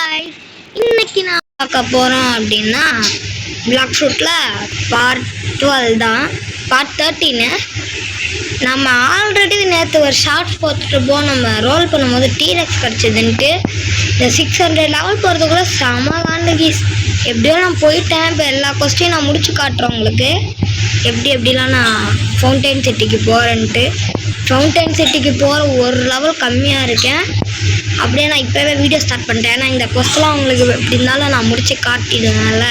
guys, இன்னைக்கு நான் பார்க்க போறோம் அப்படின்னா பிளாக் ஷூட்ல பார்ட் 12 தான். பார்ட் 13 நம்ம ஆல்ரெடி நேற்று ஒரு ஷார்ட்ஸ் போட்டுட்டு நம்ம ரோல் பண்ணும்போது டீரெக்ஸ் கிடச்சிதுன்ட்டு இந்த 600 லெவல் போகிறதுக்குள்ள செம காண்டகீஸ். எப்படியோ நான் போயிட்டேன். இப்போ எல்லா கொஸ்டியும் நான் முடிச்சு காட்டுறேன் உங்களுக்கு எப்படிலாம் நான் ஃபவுண்டைன் சிட்டிக்கு போகிறேன்ட்டு. ஃபவுண்டைன் சிட்டிக்கு போகிற ஒரு லெவல் கம்மியாக இருக்கேன். அப்படியே நான் இப்போவே வீடியோ ஸ்டார்ட் பண்ணிட்டேன். ஏன்னா இந்த கொஸ்டெலாம் உங்களுக்கு எப்படி இருந்தாலும் நான் முடிச்சு காட்டிடுவேன்ல,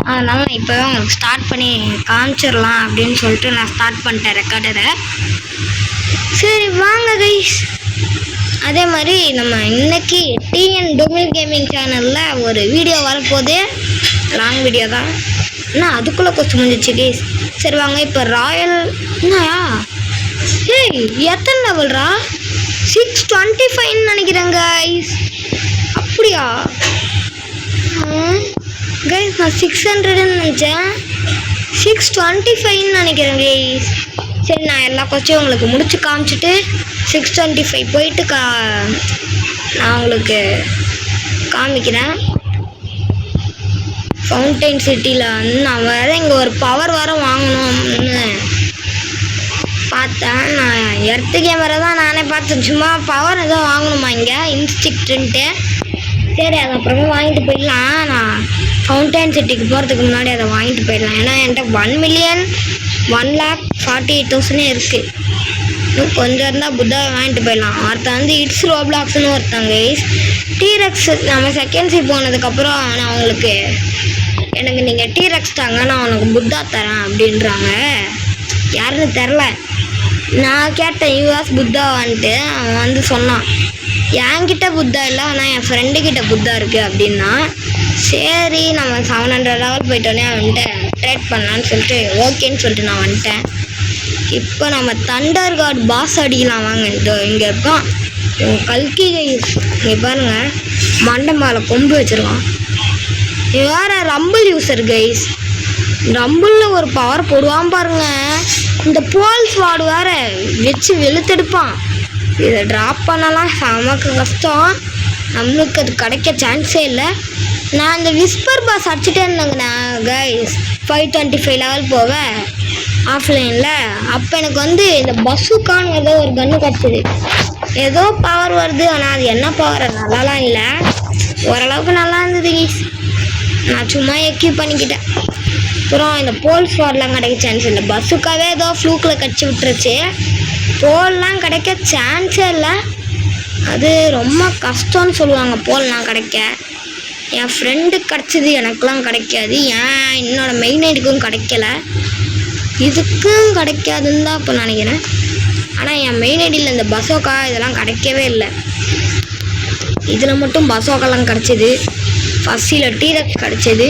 அதனால் நான் இப்போவே உங்களுக்கு ஸ்டார்ட் பண்ணி காமிச்சிடலாம் அப்படின்னு சொல்லிட்டு நான் ஸ்டார்ட் பண்ணிட்டேன் ரெக்கார்டரை. சரி வாங்க கைஸ். அதே மாதிரி நம்ம இன்னைக்கு டிஎன் டொமில் கேமிங் சேனலில் ஒரு வீடியோ வரப்போகுது. லாங் வீடியோ தான். ஆனால் அதுக்குள்ளே கொஸ்டின் முடிஞ்சிச்சு கைஸ். சரி வாங்க. இப்போ ராயல் என்னயா ஏய் எத்தனை லெவல்ரா? 625 நினைக்கிறேன் கைஸ். அப்படியா கைஸ்? நான் 600 நினச்சேன். 625 நினைக்கிறேன் கைஸ். சரி நான் எல்லா கொஸ்டியும் உங்களுக்கு முடிச்சு காமிச்சிட்டு 625 போயிட்டு நான் உங்களுக்கு காமிக்கிறேன். ஃபவுண்டைன் சிட்டியில் வந்து நான் வேறு இங்கே ஒரு பவர் வர வாங்கணும்னு பார்த்தேன். நான் எர்த்து கேமரா தான் நானே பார்த்தேன். சும்மா பவர் ஏதோ வாங்கணுமா இங்கே இன்ஸ்டிக்ட்டுன்ட்டு. சரி அதை அப்புறமா வாங்கிட்டு போயிடலாம். நான் ஃபவுண்டைன் சிட்டிக்கு போகிறதுக்கு முன்னாடி அதை வாங்கிட்டு போயிடலாம். ஏன்னா என்கிட்ட 1,48,000 இருக்குது. இன்னும் கொஞ்சம் இருந்தால் புத்தாவை வாங்கிட்டு போயிடலாம். ஒருத்தன் வந்து இட்ஸ் ரோப்ளாக்ஸ்னு ஒருத்தாங்க டீரெக்ஸ். நம்ம செகண்ட்ஸி போனதுக்கப்புறம் நான் உங்களுக்கு எனக்கு நீங்கள் டீரெக்ஸ் தாங்க, நான் உனக்கு புத்தா தரேன் அப்படின்றாங்க. யாருன்னு தெரில. நான் கேட்டேன் யூஎஸ் புத்தாவான்ட்டு. அவன் வந்து சொன்னான் என்கிட்ட புத்தா இல்லை, ஆனால் என் ஃப்ரெண்டுக்கிட்ட புத்தா இருக்குது அப்படின்னா. சரி நம்ம 700 லெவல் போயிட்டோன்னே அவன்கிட்ட ட்ரேட் பண்ணலான்னு சொல்லிட்டு ஓகேன்னு சொல்லிட்டு நான் வந்துட்டேன். இப்போ நம்ம தண்டர் காட் பாஸ் அடிக்கலாம் வாங்க. இதோ இங்கே இருக்கான் கல்கி கைஸ். இங்கே பாருங்கள் மண்டை மேலே கொம்பு வச்சுருவான். வேறு ரம்பிள் யூஸர் கைஸ். ரம்பிளில் ஒரு பவர் போடுவான் பாருங்க. இந்த போல்ஸ் வார்டு வேற வச்சு வெளுத்தெடுப்பான். இதை ட்ராப் பண்ணலாம் நமக்கு கஷ்டம். நம்மளுக்கு அது கிடைக்க சான்ஸே இல்லை. நான் இந்த விஸ்பர் பாஸ் அடிச்சுட்டே இருந்தேங்கண்ணா கைஸ். 525 லெவல் போவேன் ஆஃப்லைனில். அப்போ எனக்கு வந்து இந்த பஸ்ஸுக்கான ஏதோ ஒரு கன்று கிடச்சிது. ஏதோ பவர் வருது, ஆனால் அது என்ன பவர் நல்லாலாம் இல்லை. ஓரளவுக்கு நல்லா இருந்தது கைஸ். நான் சும்மா எக்யூப் பண்ணிக்கிட்டேன். அப்புறம் இந்த போல்ஸ் வார்டெலாம் கிடைக்க சான்ஸ் இல்லை. பஸ்ஸுக்காகவே ஏதோ ஃப்ளூக்கில் கடிச்சு விட்டுருச்சு. போல்லாம் கிடைக்க சான்ஸே இல்லை. அது ரொம்ப கஷ்டம்னு சொல்லுவாங்க போல்லாம் கிடைக்க. என் ஃப்ரெண்டுக்கு கிடச்சிது, எனக்குலாம் கிடைக்காது. ஏன் என்னோடய மெயின் ஐடிக்கும் கிடைக்கல, இதுக்கும் கிடைக்காதுன்னு தான் இப்போ நினைக்கிறேன். ஆனால் என் மெயின் ஐடியில் இந்த பசோக்கா இதெல்லாம் கிடைக்கவே இல்லை. இதில் மட்டும் பசோக்காலாம் கிடச்சிது. ஃபஸ்ட்டில் டீரெக்ஸ் கிடச்சிது.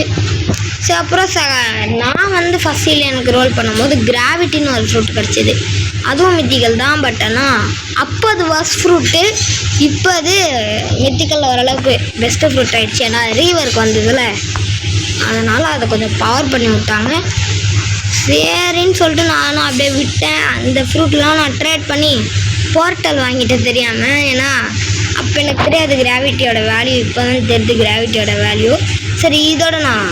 சரி அப்புறம் நான் வந்து ஃபஸ்ட்டில் எனக்கு ரோல் பண்ணும்போது கிராவிட்டின்னு ஒரு ஃப்ரூட் கிடச்சிது. அதுவும் மித்திக்கல் தான். பட் ஆனால் அப்போ அது வர்ஸ்ட் ஃப்ரூட்டு. இப்போ அது மித்திக்கல் ஓரளவுக்கு பெஸ்ட்டு ஃப்ரூட் ஆகிடுச்சு. ஏன்னா ரீவருக்கு வந்ததில் அதனால் அதை கொஞ்சம் பவர் பண்ணி விட்டாங்க. சரின்னு சொல்லிட்டு நானும் அப்படியே விட்டேன். அந்த ஃப்ரூட்லாம் நான் ட்ரேட் பண்ணி போர்ட்டல் வாங்கிட்டேன் தெரியாமல். ஏன்னா அப்போ எனக்கு தெரியாது கிராவிட்டியோட வேல்யூ. இப்போ தான் தெரியுது கிராவிட்டியோட வேல்யூ. சரி இதோட நான்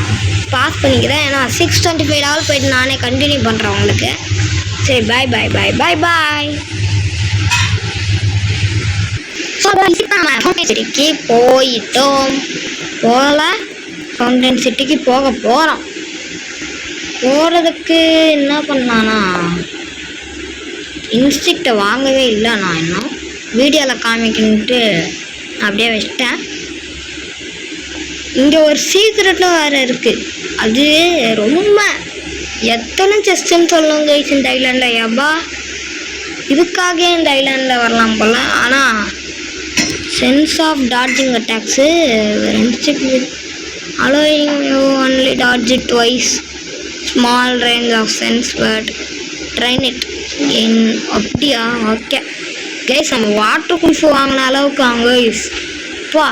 பாஸ் பண்ணிக்கிறேன். ஏன்னா 625 லெவல் போயிட்டு நானே கண்டினியூ பண்ணுறேன் உங்களுக்கு. சரி பாய் பாய் பாய் பாய் பாய். ஃபவுண்டைன் சிட்டிக்கு போயிட்டோம். ஃபவுண்டைன் சிட்டிக்கு போக போகிறோம். போகிறதுக்கு என்ன பண்ணானா இன்ஸ்டிக்டை வாங்கவே இல்லை. நான் இன்னும் வீடியோவில் காமிக்கணுன்ட்டு அப்படியே வச்சிட்டேன். இங்கே ஒரு சீக்ரெட்டும் வேறு இருக்குது. அது ரொம்ப எத்தனை செஸ்ட்டுன்னு சொல்லுவாங்க கைஸ் இந்த ஐலாண்டில். எவ்வா இதுக்காக இந்த ஐலாண்டில் வரலாம் போல். ஆனால் sense of dodging attacks allowing you only dodge it twice small range of sense but train it in. அப்படியா? Okay guys. நம்ம வாட்டர் குல்ஃபு வாங்கின அளவுக்கு அவங்க கைஸ் பா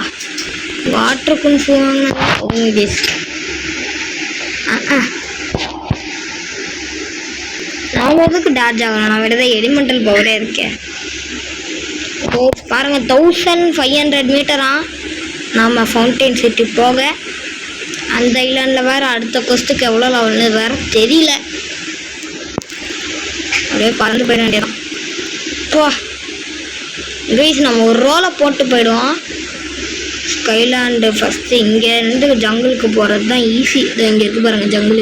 வாட்டர் குல்ஃபு வாங்கின கைஸ். நான் எதுக்கு டார்ஜ் ஆகணும்? நான் விட எலிமெண்டல் பவரே இருக்கேன். பாருங்கள் 1500 மீட்டரா. நாம் ஃபவுண்டைன் சிட்டி போக அந்த ஐலாண்டில் வேறு அடுத்த கொஸ்ட்டுக்கு எவ்வளோ லெவல்னு வேறு தெரியல. அப்படியே பறந்து போயிட வேண்டியதான். போ கைஸ், நம்ம ஒரு ரோலை போட்டு போயிடுவோம். ஸ்கைலாண்டு ஃபஸ்ட்டு இங்கேருந்து ஜங்கிளுக்கு போகிறது தான் ஈஸி. இது இங்கே இருக்குது பாருங்கள் ஜங்கிள்.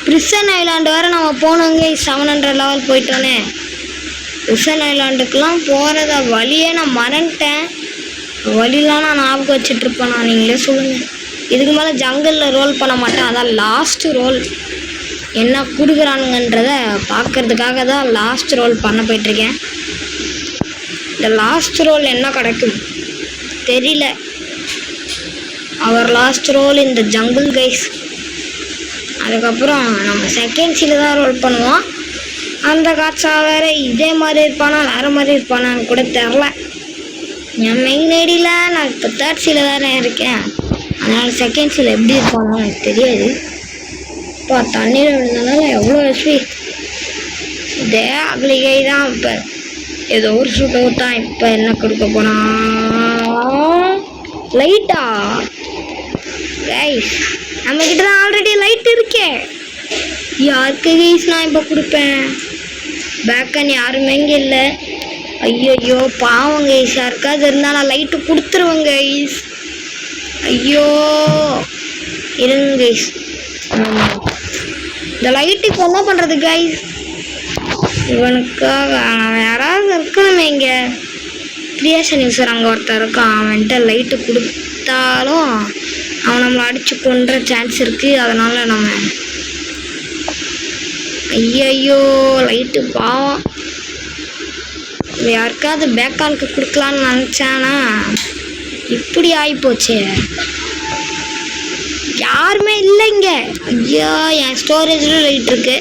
பிரிசன் ஐலாண்டு வேறு நம்ம போனோங்க. 700 லெவல் போயிட்டோன்னே பிரிசன் ஐலாண்டுக்கெலாம் போகிறத வழியே நான் மறந்துட்டேன். வழிலாம் நான் ஞாபகம் வச்சுட்ருப்பேன். நான் நீங்களே சொல்லுங்கள். இதுக்கு மேலே ஜங்கிளில் ரோல் பண்ண மாட்டேன். அதான் லாஸ்ட்டு ரோல். என்ன கொடுக்குறானுங்கன்றத பார்க்குறதுக்காக தான் லாஸ்ட் ரோல் பண்ண போயிட்டுருக்கேன். இந்த லாஸ்ட் ரோல் என்ன கிடைக்கும் தெரியல. அவர் லாஸ்ட் ரோல் இந்த ஜங்கிள் கைஸ். அதுக்கப்புறம் நம்ம செகண்ட் சீல தான் ரோல் பண்ணுவோம். அந்த காட்சா வேறு இதே மாதிரி இருப்பானா வேறு மாதிரி இருப்பானான்னு கூட தெரில. என் மெயின் ஐடியில் நான் இப்போ 3rd சீல தானே இருக்கேன். அதனால் செகண்ட் சீல எப்படி இருப்பானோ எனக்கு தெரியாது. இப்போ தண்ணீர் விழுந்தனால எவ்வளோ ஹெச்பி. இதே அக்லிகை தான். இப்போ ஏதோ ஒரு ஷூட் தான். இப்போ என்ன கொடுக்க போனால் லைட்டா கைஸ். நம்மக்கிட்ட தான் ஆல்ரெடி லைட் இருக்கே. யாருக்கு கைஸ் நான் இப்போ கொடுப்பேன்? பேக்கன் யாருமே இங்கே இல்லை. ஐயோ பாவம் கைஸ். யாருக்காவது இருந்தால் நான் லைட்டு கொடுத்துருவேன் கைஸ். ஐயோ இருங்க கைஸ். இந்த லைட்டுக்கு என்ன பண்ணுறது கைஸ்? இவனுக்காக யாராவது இருக்கணுமே. இங்கே கிரியேஷன் யூஸர் அங்கே ஒருத்தர் இருக்கான். அவன்கிட்ட லைட்டு கொடுத்தாலும் அவன் நம்மளை அடித்து கொன்ற சான்ஸ் இருக்குது. அதனால் நம்ம ஐயோ லைட்டு பாவம். யாருக்காவது பேக்கானுக்கு கொடுக்கலான்னு நினச்சானா இப்படி ஆகிப்போச்சு. யாருமே இல்லைங்க. ஐயா என் ஸ்டோரேஜில் லைட் இருக்குது.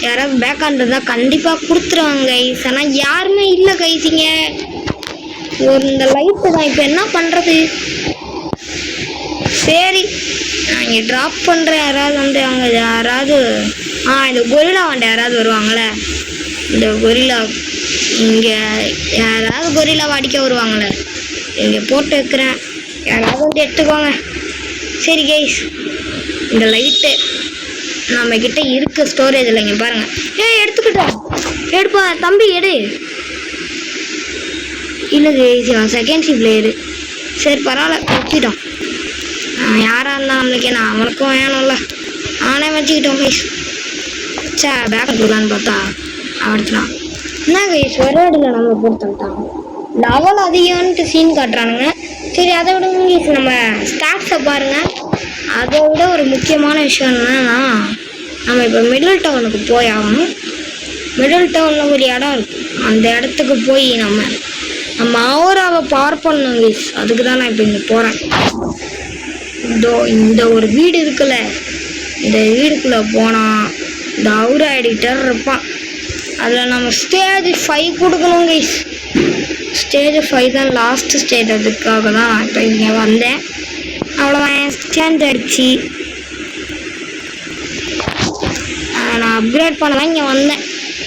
யாராவது பேக்கான் இருந்தால் கண்டிப்பாக கொடுத்துருவாங்க கைஸ். ஆனால் யாருமே இல்லை கைஸிங்க. இந்த லைட்டு தான். இப்போ என்ன பண்ணுறது? சரி நான் இங்கே ட்ராப் பண்ணுறேன். யாராவது வந்து அவங்க யாராவது இந்த கொரிலா வந்து யாராவது வருவாங்களே. இந்த கொரிலா இங்கே யாராவது கொரிலாவை அடிக்க வருவாங்களே. இங்கே போட்டு வைக்கிறேன். யாராவது வந்து எடுத்துக்கோங்க. சரி கைஸ், இந்த லைட்டு நம்மக்கிட்ட இருக்க ஸ்டோரேஜ் இல்லைங்க பாருங்கள். எடுத்துக்கிட்டேன். எடுப்பா தம்பி எடு. இல்லை கைஸ் செகண்ட் ஷிப் பிளேயரு. சரி பரவாயில்ல வச்சுக்கிட்டோம். யாராக இருந்தால் நம்மளுக்கு என்ன அவனுக்கும் வேணும்ல. அவனே வச்சுக்கிட்டோம் கைஸ். சே பேக் கொடுக்கலான்னு பார்த்தா அவடுத்தான். என்ன கைஸ் ஒரே இடத்துல நம்ம கொடுத்துட்டான். லெவல் அதிகம்ன்ட்டு சீன் காட்டுறானுங்க. சரி அதை விட கைஸ் நம்ம ஸ்டாக்ஸை பாருங்கள். அதை விட ஒரு முக்கியமான விஷயம் என்னன்னா நம்ம இப்போ மிடில் டவுனுக்கு போய் ஆகணும். மிடில் டவுனில் ஒரு இடம் இருக்குது. அந்த இடத்துக்கு போய் நம்ம ஆவராவை பவர் பண்ணணும் கைஸ். அதுக்கு தான் நான் இப்போ இங்கே போகிறேன். இந்த ஒரு வீடு இருக்குல்ல, இந்த வீடுக்குள்ளே போனால் இந்த அவுரா எடிட்டர் இருப்பான். அதில் நம்ம ஸ்டேஜ் 5 கொடுக்கணும் கைஸ். ஸ்டேஜ் 5 தான் லாஸ்ட்டு ஸ்டேஜ். அதுக்காக தான் இப்போ இங்கே வந்தேன். அவ்வளோதான் ஸ்டாண்ட் அடிச்சு நான் அப்கிரேட் பண்ண தான் இங்கே வந்தேன்.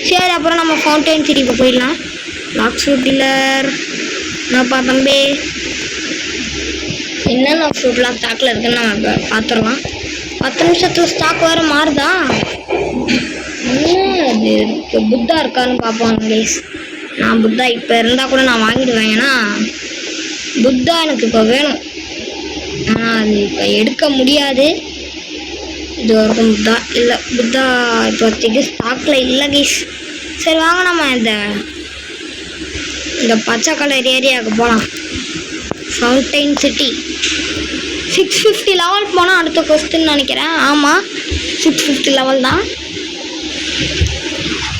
சரி அப்புறம் நம்ம ஃபவுண்டைன் சிட்டிக்கு போயிடலாம். லாக் ஷூட் டீலர் என்னப்பா தம்பி என்னென்ன ஃப்ரூட்லாம் ஸ்டாக்கில் இருக்குன்னு நம்ம இப்போ பார்த்துடலாம். 10 நிமிஷத்தில் ஸ்டாக் வேறு மாறுதா? என்ன அது இருக்குது? புத்தா இருக்கான்னு பார்ப்போம் கைஸ். நான் புத்தா இப்போ இருந்தால் கூட நான் வாங்கிடுவேன். ஏன்னா புத்தா எனக்கு இப்போ வேணும். ஆனால் அது இப்போ எடுக்க முடியாது. இது வரைக்கும் புத்தா இல்லை. புத்தா இப்போதைக்கு ஸ்டாக்கில் இல்லை கைஸ். சரி வாங்க நம்ம இந்த பச்சை கலர் ஏரியாவுக்கு போகலாம். ஃபவுண்டைன் சிட்டி 650 லெவல் போனால் அடுத்த கொஸ்டின்னு நினைக்கிறேன். ஆமாம் 650 லெவல் தான்.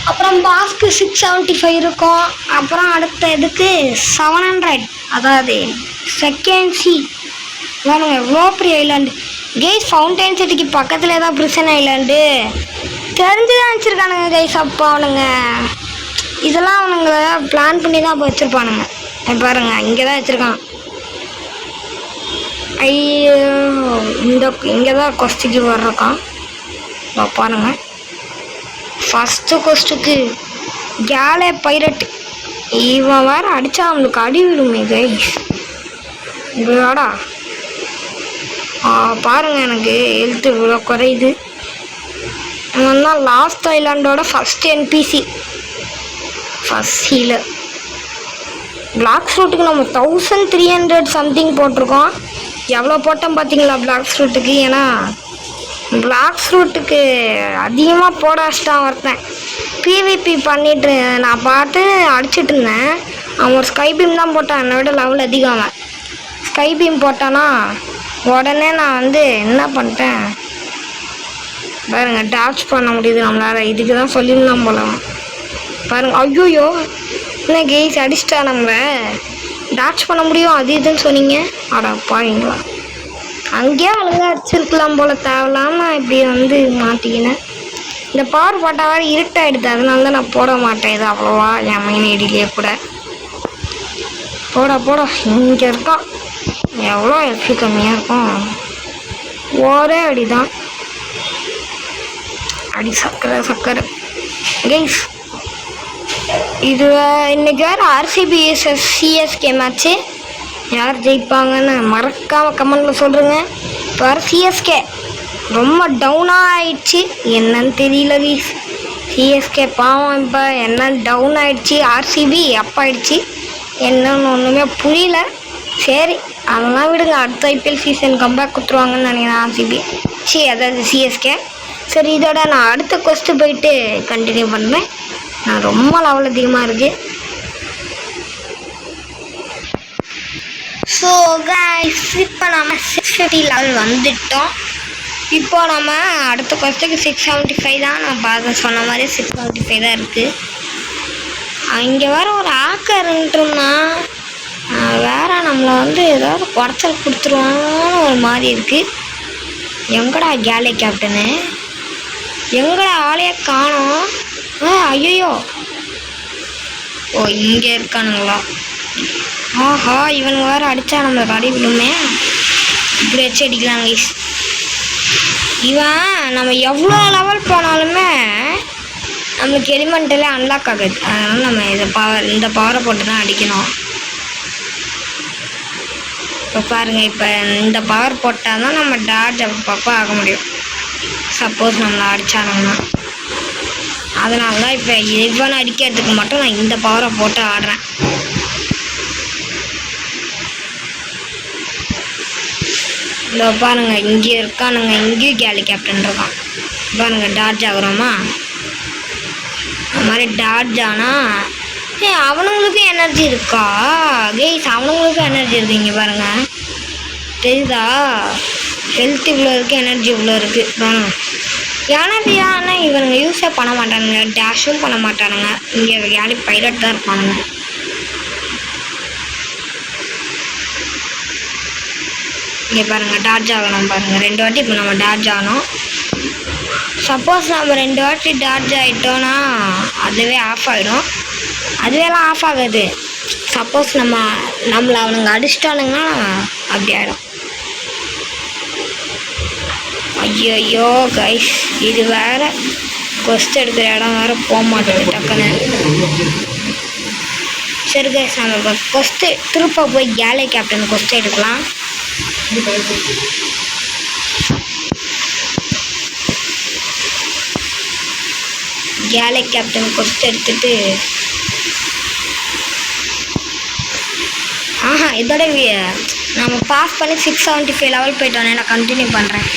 அப்புறம் பாஸ்க்கு 675 இருக்கும். அப்புறம் அடுத்த இதுக்கு 700. அதாவது செகண்ட் சி வேணுங்க. எவ்வளோ பெரிய ஐலாண்டு கைஸ். ஃபவுண்டைன் சிட்டிக்கு பக்கத்தில் தான் பிரிசன் ஐலாண்டு. தெரிஞ்சு தான் வச்சுருக்கானுங்க கைஸ். அப்போ அவனுங்க இதெல்லாம் அவனுங்க பிளான் பண்ணி தான் அப்போ வச்சுருப்பானுங்க. பாருங்க இங்கே தான் வச்சுருக்கான். ஐயோ இங்கே தான் கொஸ்டிக்கு வர்றக்கான். பாருங்க ஃபஸ்ட்டு கொஸ்ட்டுக்கு கேலே பைரட். இவன் வேறு அடித்தா அவனுக்கு அடி விடுமே கைஸ். இப்படாடா பாருங்கள் எனக்கு ஹெல்த்து இவ்வளோ குறையுது. இவன் தான் லாஸ்ட் ஐலாண்டோட first NPC, first healer. Black ஃப்ரூட்டுக்கு நம்ம 1300 சம்திங் போட்டிருக்கோம். எவ்வளோ போட்டோம் பார்த்தீங்களா பிளாக் ஃப்ரூட்டுக்கு? ஏன்னா பிளாக் ஃப்ரூட்டுக்கு அதிகமாக போட வச்சிட்டான் ஒருத்தன். பிவிபி பண்ணிட்டு நான் பார்த்து அடிச்சிட்டு இருந்தேன். அவன் ஒரு ஸ்கை பீம் தான் போட்டான், என்னை விட லெவல் அதிகம். அவன் ஸ்கை பீம் போட்டானா உடனே நான் வந்து என்ன பண்ணிட்டேன் பாருங்க, டாச் பண்ண முடியுது நம்மளால். இதுக்கு தான் சொல்லியிருந்தான் போல பாருங்க. ஐயோயோ என்ன கெய்ஸ் அடிச்சிட்டா நம்மள. டாச் பண்ண முடியும் அது இதுன்னு சொன்னீங்க. அடா பாருங்களா, அங்கேயே அழகா அடிச்சிருக்கலாம் போல, தேவையில்லாமல் இப்படி வந்து மாட்டிக்கினேன். இந்த பவர் போட்டால் வேறு இருட்டாயிடுது, அதனால தான் நான் போட மாட்டேன் இது அவ்வளோவா. என் மெயின் ஐடியிலே கூட போட இங்கே இருக்கான். எவ்வளோ எஃபி கம்மியாக இருக்கும், ஒரே அடி தான். அடி சக்கரை கைஸ். இது இன்னைக்கு வேறு ஆர்சிபி சிஎஸ்கே மேட்ச்சு. யார் ஜெயிப்பாங்கன்னு மறக்காமல் கமெண்டில் சொல்கிறேங்க. இப்போ வேறு சிஎஸ்கே ரொம்ப டவுனாக ஆயிடுச்சு, என்னன்னு தெரியல கைஸ். சிஎஸ்கே பாவம் இப்போ என்ன டவுன் ஆகிடுச்சு. ஆர்சிபி அப் ஆகிடுச்சு, என்னன்னு ஒன்றுமே புரியல. சரி அதெல்லாம் விடுங்க, அடுத்த ஐபிஎல் சீசன் கம்பேக் கொடுத்துருவாங்கன்னு நினைக்கிறேன் ஆர்சிபி, அதாவது சிஎஸ்கே. சரி இதோட நான் அடுத்த கொஸ்ட்டு போயிட்டு கண்டினியூ பண்ணுறேன். நான் ரொம்ப லெவல் அதிகமாக இருக்குது. ஸோ கைஸ் இப்போ நம்ம 650 லெவல் வந்துட்டோம். இப்போ நம்ம அடுத்த கொஸ்ட்டுக்கு 675 தான். நான் பார்த்து சொன்ன மாதிரி 675 தான் இருக்குது. இங்கே வேறு ஒரு ஆக்கர்ன்ட்டுனா வேறு நம்மளை வந்து ஏதாவது குறைச்சல் கொடுத்துருவாங்கன்னு ஒரு மாதிரி இருக்குது. எங்கடா கேலே கேப்டனு, எங்கடா ஆளையே காணோம். ஐயோ ஓ இங்கே இருக்கானுங்களா? ஆஹா இவனுங்க வேறு அடித்தா நம்மளுக்கு அடி விடுமே. இப்படி வச்சு அடிக்கலாம் கைஸ். இவன் நம்ம எவ்வளோ லெவல் போனாலுமே நம்மளுக்கு எலிமெண்ட்டில் அன்லாக் ஆகுது. அதனால் நம்ம இந்த பவரை போட்டு தான் அடிக்கணும். இப்போ பாருங்கள், இப்போ இந்த பவர் போட்டால் தான் நம்ம டார்ஜ் அப்பப்போ ஆக முடியும், சப்போஸ் நம்மளை அடித்தானுங்கன்னா. அதனால தான் இப்போ இவனை அடிக்கிறதுக்கு மட்டும் நான் இந்த பவரை போட்டு ஆடுறேன். இதோ பாருங்கள் இங்கே இருக்கானுங்க, இங்கேயும் கேலி கேப்டன் இருக்கான் பாருங்கள். டார்ஜ் ஆகுறோமா, அது மாதிரி டார்ஜ் ஆனால் அவனுங்களுக்கும் எனர்ஜி இருக்கா கைஸ்? அவனுங்களுக்கும் எனர்ஜி இருக்குது. இங்கே பாருங்கள் தெரியுதா, ஹெல்த் இவ்வளோ இருக்குது, எனர்ஜி இவ்வளோ இருக்குது பாருங்க. எனர்ஜி ஆனால் இவனுங்க யூஸே பண்ண மாட்டானுங்க, டேஷும் பண்ண மாட்டானுங்க. இங்கே யாரு பைலட் தான் இருப்பானுங்க. இங்கே பாருங்கள் டார்ஜ் ஆகணும் பாருங்கள், 2 வாட்டி இப்போ நம்ம டார்ஜ் ஆகணும். சப்போஸ் நம்ம 2 வாட்டி டார்ஜ் ஆகிட்டோன்னா அதுவே ஆஃப் ஆகிடும். அதுவேலாம் ஆஃப் ஆகாது, சப்போஸ் நம்மளை அவனுங்க அடிச்சிட்டானுங்கன்னா அப்படி ஆகிடும். ஐயோ கைஸ் இது வேறு கொஸ்ட் எடுக்கிற இடம் வேறு போக மாட்டேங்குது டக்குன்னு. சரி கைஸ் நம்ம இப்போ கொஸ்ட்டு திருப்ப போய் கேலே கேப்டன் கொஸ்ட் எடுக்கலாம். கேலே கேப்டன் கொஸ்ட் எடுத்துட்டு இதோட நம்ம பாஸ் பண்ணி 675 லெவல் போயிட்டோன்னே நான் கண்டினியூ பண்ணுறேன்.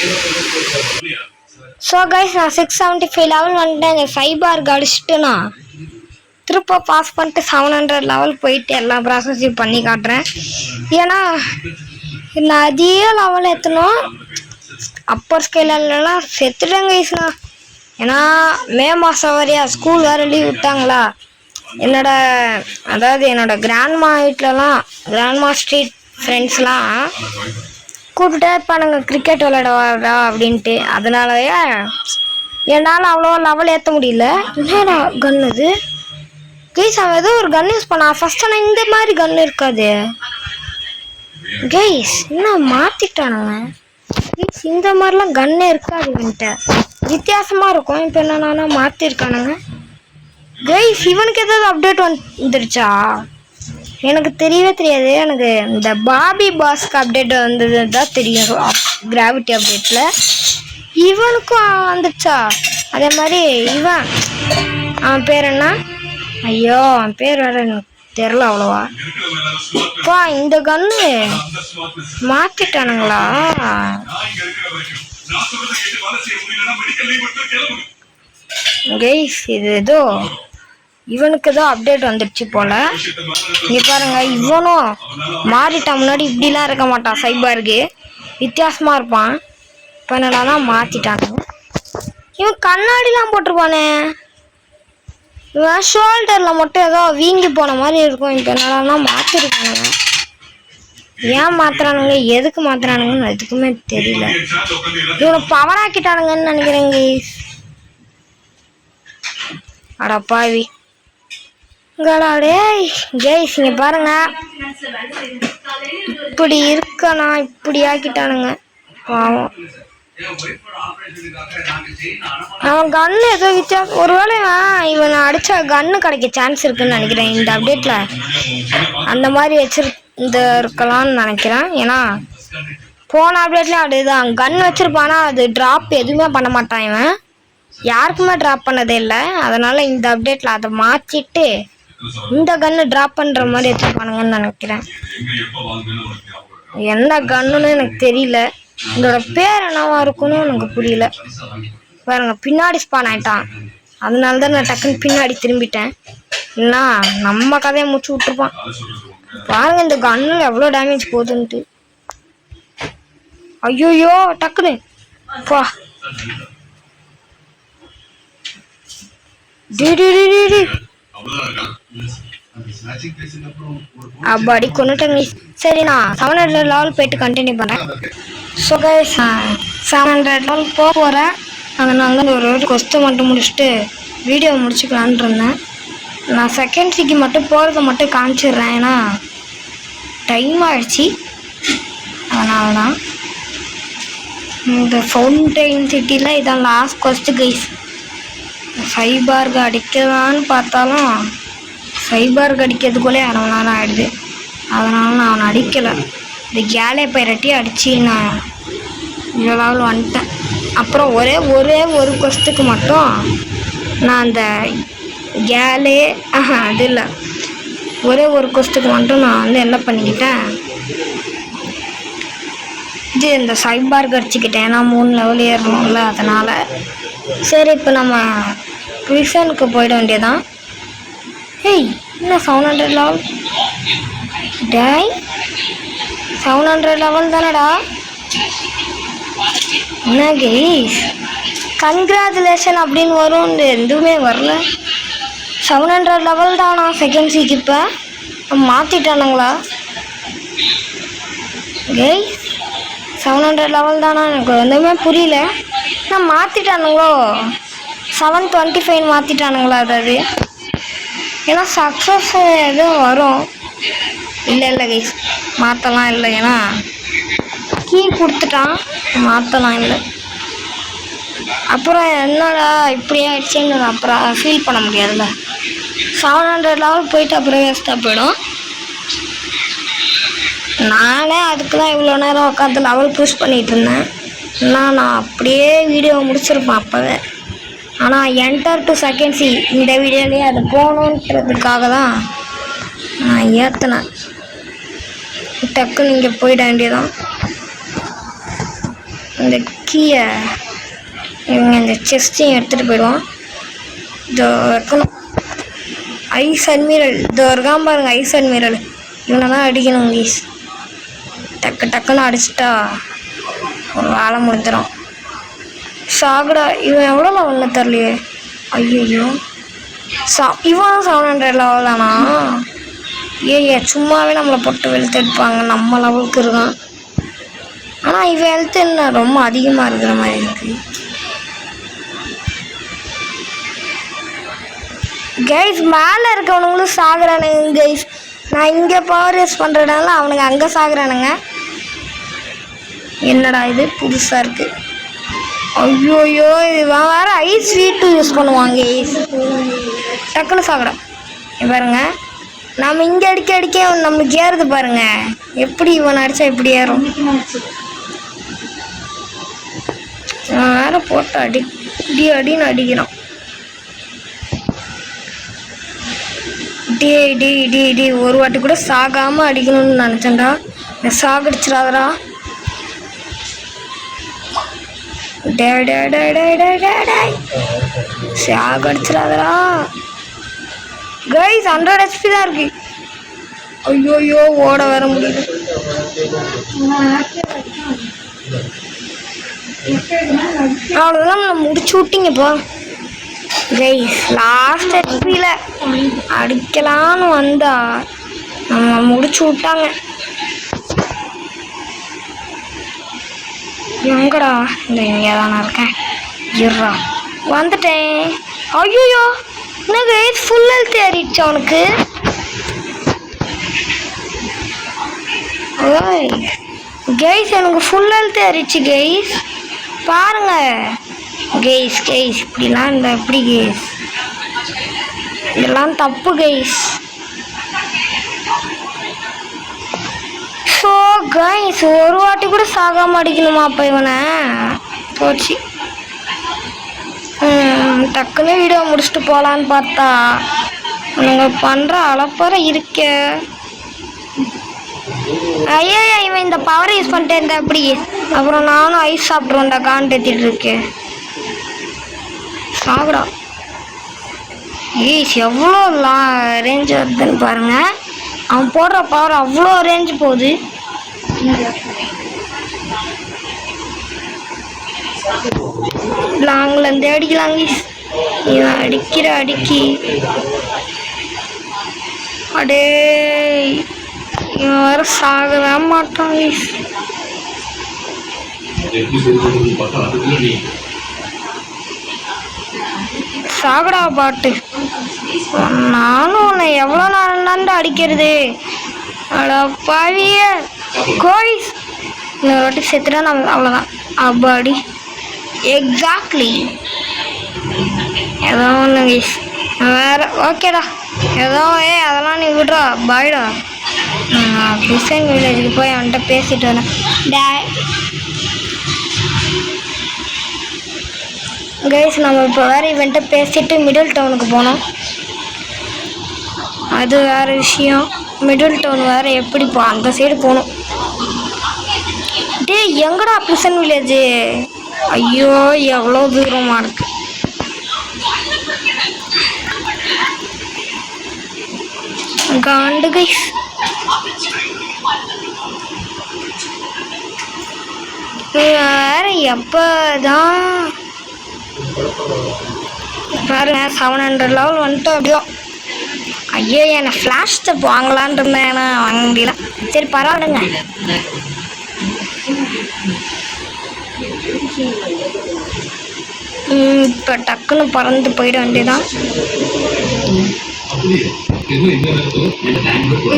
ஸோ கைஸ் நான் 675 லெவல் வந்துட்டேன். இந்த 5 பார் அடிச்சுட்டுனா திருப்ப பாஸ் பண்ணிட்டு 700 லெவல் போயிட்டு எல்லா ப்ராசஸையும் பண்ணி காட்டுறேன். ஏன்னா நான் அதிக லெவல் ஏற்றணும், அப்பர் ஸ்கேலெல்லாம் செத்துட்டேன் கைஸ்ண்ணா. ஏன்னா மே மாதம் வரையா ஸ்கூல் வேறு லீவ் விட்டாங்களா. என்னோட கிராண்ட்மா வீட்டிலலாம் கிராண்ட்மா ஸ்ட்ரீட் ஃப்ரெண்ட்ஸ்லாம் கூப்பிட்டுட்டே இருப்பானுங்க கிரிக்கெட் விளையாட வரா அப்படின்ட்டு. அதனாலவே என்னால் அவ்வளோ லெவல் ஏற்ற முடியல. என்னடா கன் இது கைஸ்? அவன் ஏதோ ஒரு கன் யூஸ் பண்ணான் ஃபஸ்ட். ஆனால் இந்த மாதிரி கன் இருக்காது கைஸ், இன்னும் மாற்றிட்டானுங்க கைஸ். இந்த மாதிரிலாம் கன்னே இருக்காது இவன்ட்ட, வித்தியாசமாக இருக்கும். இப்போ என்னன்னா மாற்றிருக்கானுங்க கைஸ். இவனுக்கு ஏதாவது அப்டேட் வந்துருச்சா? எனக்கு தெரியவே தெரியாது. எனக்கு இந்த பாபி பாஸ்க்கு அப்டேட் வந்தது தான் தெரியும். கிராவிட்டி அப்டேட்டில் இவனுக்கும் வந்துச்சா? அதே மாதிரி இவன் அவன் பேர் என்ன? ஐயோ அவன் பேர் வேற எனக்கு தெரில அவ்வளோவா. பா இந்த கன்று மாற்றிட்டானுங்களா? கைஸ் இது ஏதோ இவனுக்கு தான் அப்டேட் வந்துடுச்சு போல. இங்க பாருங்க, இவனும் மாறிட்டான். முன்னாடி இப்படிலாம் இருக்க மாட்டான், சைபருக்கு வித்தியாசமா இருப்பான். இப்போ என்னடா மாத்திட்டாங்க. இவன் கண்ணாடிலாம் போட்டிருப்பானே, இவன் ஷோல்டர்ல மட்டும் ஏதோ வீங்கி போன மாதிரி இருக்கும். இப்போ என்னடா மாத்திருக்கானுங்க. ஏன் மாத்துறானுங்க, எதுக்கு மாத்துறானுங்கன்னு எதுக்குமே தெரியல. இவனை பவர் ஆக்கிட்டானுங்கன்னு நினைக்கிறேங்க. அடா பாவி ஜெய்ஸ் இங்க பாருங்க, இப்படி இருக்கனா இப்படி ஆக்கிட்டானுங்க பாவம். அவன் கன்னு ஏதோ வித்தியாசம். ஒருவேளை இவனை அடிச்சா கன்னு கிடைக்க சான்ஸ் இருக்குன்னு நினைக்கிறேன். இந்த அப்டேட்ல அந்த மாதிரி வச்சிருக்கலாம்னு நினைக்கிறேன். ஏன்னா போன அப்டேட்லயும் அப்படிதான் கன் வச்சிருப்பானா அது டிராப் எதுவுமே பண்ண மாட்டான். இவன் யாருக்குமே ட்ராப் பண்ணதே இல்லை. அதனால இந்த அப்டேட்ல அதை மாற்றிட்டு இந்த கன்னு ட்ராப் பண்ற மாதிரி வச்சிருப்பானுங்கன்னு நினைக்கிறேன். என்ன கன்னுன்னு எனக்கு தெரியல. இதோட பேர் என்னவா இருக்குன்னு எனக்கு புரியல. பாருங்க பின்னாடி ஸ்பான் ஆயிட்டான். அதனால தான் நான் டக்குன்னு பின்னாடி திரும்பிட்டேன். இல்லைன்னா நம்ம கதையை முடிச்சு விட்டுருப்பான். பாருங்க இந்த கன்னுல எவ்வளோ டேமேஜ் போகுதுன்ட்டு. ஐயோயோ டக்குன்னு பா அப்பாடி கொண்டுட்டேங்க. சரி நான் 700 லெவல் போயிட்டு கண்டினியூ பண்ணுறேன். ஸோ கைஸ் 700 லெவல் போகிறேன். அதனால தான் ஒரு கொஸ்டின் மட்டும் முடிச்சுட்டு வீடியோ முடிச்சுக்கலான் இருந்தேன். நான் செகண்ட் சிக்கு மட்டும் போகிறத மட்டும் காமிச்சிடுறேன். ஏன்னா டைம் ஆகிடுச்சி. அதனால தான் இந்த ஃபவுண்டைன் சிட்டியில் இதான் லாஸ்ட் கொஸ்ட்டு கைஸ். ஃபைபருக்கு அடிக்கலான்னு பார்த்தாலும் ஃபைபருக்கு அடிக்கிறதுக்குள்ளே 1/2 மணி நேரம் ஆகிடுது. அதனால நான் அவனை அடிக்கலை. இந்த கேலே பைரட்டி அடித்து நான் இவ்வளோ வந்துட்டேன். அப்புறம் ஒரே ஒரு கொஸ்ட்டுக்கு மட்டும் நான் அந்த கேலே அது இல்லை, ஒரே ஒரு கொஸ்ட்டுக்கு மட்டும் நான் வந்து என்ன பண்ணிக்கிட்டேன், இது இந்த சைபார்க்கு அடிச்சுக்கிட்டேன். ஏன்னா 3 லெவல் ஏறணும்ல. அதனால் சரி இப்போ நம்ம ப்ரிசனுக்கு போயிட வேண்டியதான். ஏய் என்ன 700 லெவல் டேய், 700 லெவல் தானடா. என்ன கைஸ் கங்க்ராச்சுலேஷன் அப்படின்னு வரும், எதுவுமே வரல. 700 லெவல் தானா செகண்ட் சீக்கு? இப்போ மாற்றிட்டானுங்களா கைஸ்? 700 லெவல் தானா? எனக்கு எதுவுமே புரியல. நான் மாற்றிட்டானுங்களோ 725 மாற்றிட்டானுங்களா? அதாவது ஏன்னா சக்ஸஸ் எதுவும் வரும். இல்லை கைஸ் மாற்றலாம் இல்லை. ஏன்னா கீ கொடுத்துட்டான், மாற்றலாம் இல்லை. அப்புறம் என்னடா இப்படி ஆயிடுச்சுன்னு அப்புறம் ஃபீல் பண்ண முடியாதுல்ல. 700 லெவல் போயிட்டு அப்புறம் வேஸ்ட்டாக போயிடும். நானே அதுக்கு தான் இவ்வளோ நேரம் உட்காந்து லெவல் புஷ் பண்ணிகிட்டு இருந்தேன். நான் அப்படியே வீடியோ முடிச்சிருப்பேன் அப்போவே. ஆனால் என்டர் டு செகண்ட் சி இந்த வீடியோலேயே அது போகணுன்றதுக்காக தான் நான் ஏற்றினேன். டக்குன்னு இங்கே போயிட வேண்டியதான். இந்த கீயை இவங்க இந்த செஸ்டையும் எடுத்துகிட்டு போயிடுவான். இதோ வைக்கணும் ஐஸ் அட்மிரல். இதோ இருக்கான் பாருங்க ஐஸ் அட்மிரல். இவனை தான் அடிக்கணும் ப்ளீஸ். டக்குன்னு அடிச்சிட்டா ஒரு வேலை முடிஞ்சிடும். சாகுடா. இவன் எவ்வளோ லெவல்னு தெரியலையே. ஐயோ இவன் 700 லெவல் தானா? சும்மாவே நம்மளை போட்டு வெளுத்து எடுப்பாங்க. நம்ம லெவலுக்கு இருக்கான். ஆனால் இவன் ஹெல்த் என்ன ரொம்ப அதிகமாக இருக்கிற மாதிரி இருக்கு. கைஸ் மேலே இருக்கவனுங்களும் சாகுறானுங்க கைஸ். நான் இங்கே பவர் ரேஸ் பண்ணுறதுனால அவனுங்க அங்கே சாகுறானுங்க. என்னடா இது புதுசாக இருக்குது. ஐயோயோ இவன் வேறு ஐஸ் ஸ்வீட்டு யூஸ் பண்ணுவாங்க கைஸ். டக்குன்னு சாகுறான். பாருங்க நம்ம இங்கே அடிக்க அடிக்க நம்மளுக்கு ஏறுது பாருங்க. எப்படி இவன் அடித்தா எப்படி ஏறும்? வேற போட்டு அடின்னு அடிக்கிறான். டே ஒரு வாட்டி கூட சாகாமல் அடிக்கணும்னு நினச்சேன்டா. சாகடிச்சிடாதடா. சாகடிச்சிடாதடா. கைஸ் 100 HP தான் இருக்கு. ஐயோயோ ஓட வர முடியல. அவ்வளோதான் நம்ம முடிச்சு விட்டிங்கப்பா. கைஸ் லாஸ்ட் HPல அடிக்கலான்னு வந்தா நம்ம முடிச்சு விட்டாங்க. எங்கடா இந்த இங்கே தானே இருக்கேன். இருறா வந்துட்டேன். ஐயோயோ என்ன கைஸ் ஃபுல் ஹெல்த் ஏறிடுச்சு அவனுக்கு. ஓய் கைஸ் எனக்கு ஃபுல் ஹெல்த் ஏறிடுச்சு கைஸ். பாருங்க கைஸ் இப்படிலாம் இந்த எப்படி கைஸ் இதெல்லாம் தப்பு கைஸ். ஸோ கைஸ் ஒரு வாட்டி கூட சாகாம அடிக்கணுமா அப்போ இவனை? போச்சு. டக்குன்னு வீடியோ முடிச்சுட்டு போகலான்னு பார்த்தா நீங்கள் பண்ணுற அளப்பற இருக்க. ஐயா இவன் இந்த பவரை யூஸ் பண்ணிட்டே இருந்தா எப்படி? அப்புறம் நானும் ஐஸ் சாப்பிட்ருவேன்டா. காண்டேத்திட்டு இருக்கேன். சாப்பிடா. ஏய் எவ்வளோ ரேஞ்ச் வருதுன்னு பாருங்க. அவன் போடுற பவர் அவ்வளோ ரேஞ்ச் போகுது. லாங்லேருந்து அடிக்கலாங்க. இவன் அடிக்கி அடே இவன் வர சாகவே மாட்டான். சாகடா பாட்டு. நானும் உன்னை எவ்வளோ நேரம் தாண்டா அடிக்கிறது? அட பாவிய கோய்ஸ் இன்னொரு வாட்டி செத்துட்டா நம்ம அவ்வளோதான். அப்பாடி எக்ஸாக்ட்லி ஏதோ ஒன்று கைஸ் வேறு. ஓகேடா ஏதோ அதெல்லாம் நீ விட்றா. பாய்டா. கிறிஸ்டியன் வில்லேஜுக்கு போய் அவன்கிட்ட பேசிட்டு வரேன். கைஸ் நம்ம இப்போ வேறு இவன்ட்ட பேசிட்டு மிடில் டவுனுக்கு போனோம். அது வேறு விஷயம். மிடில் டவுன் வேறு எப்படி அந்த சைடு போகணும். டே எங்கடா கிறிஸ்டியன் வில்லேஜு? ஐயோ எவ்வளோ தூரமாக இருக்கு. காண்டு கைஸ். வேற எப்போதான் பாருங்க 700 லெவல் வந்துட்டு அப்படியோ. ஐயோ என்னை ஃப்ளாஷ் ஸ்டெப் வாங்கலான் இருந்தேன். ஏன்னா வாங்க முடியல. சரி பரவாயில்லைங்க. இப்போ டக்குன்னு பறந்து போயிட வேண்டியதான்.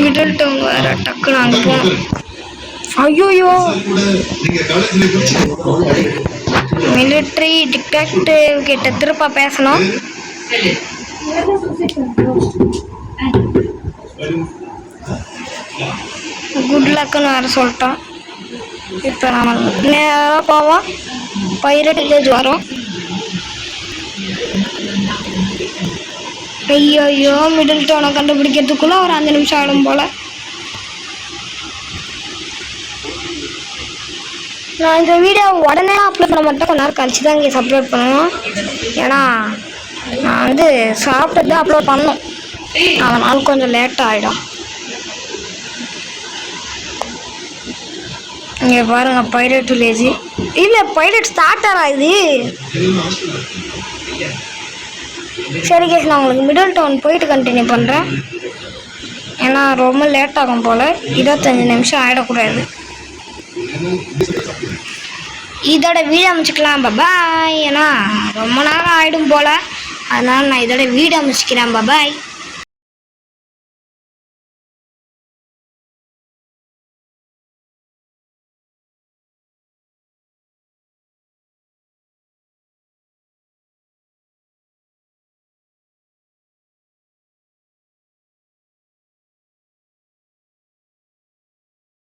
மிடில் டவுன் வேற டக்குன்னு அங்கே போகணும். ஐயோயோ மிலிட்ரி டிடெக்டிவ் கிட்ட திருப்ப பேசணும். குட் லக்குன்னு வேற சொல்லிட்டோம். இப்போ நம்ம நேராக போவோம். பைரட் வில்லேஜ் வரும். ஐயோ மிடில் டவுனை கண்டுபிடிக்கிறதுக்குள்ள ஒரு 5 நிமிஷம் ஆகிடும் போல். நான் இந்த வீடியோ உடனே அப்லோட் பண்ண மாட்டேன். கொஞ்ச நேரம் கழிச்சு தான் இங்கே அப்லோட் பண்ணணும். ஏன்னா நான் சாப்பிட்டு தான் அப்லோட் பண்ணணும். அதனால் கொஞ்சம் லேட்டாக ஆகிடும். இங்கே பாருங்கள் பைரட் வில்லேஜ். இல்லை பைரட் ஸ்டார்டர் ஆகுது. சரி கேஸ் நான் உங்களுக்கு மிடில் டவுன் போயிட்டு கண்டினியூ பண்ணுறேன். ஏன்னா ரொம்ப லேட் ஆகும் போல். 25 நிமிஷம் ஆகிடக்கூடாது. இதோட வீடியோ அமைச்சிக்கலாம். பாய். ஏன்னா ரொம்ப நேரம் ஆகிடும் போல். அதனால் நான் இதோட வீடியோ அமைச்சிக்கிறேன். பாய்.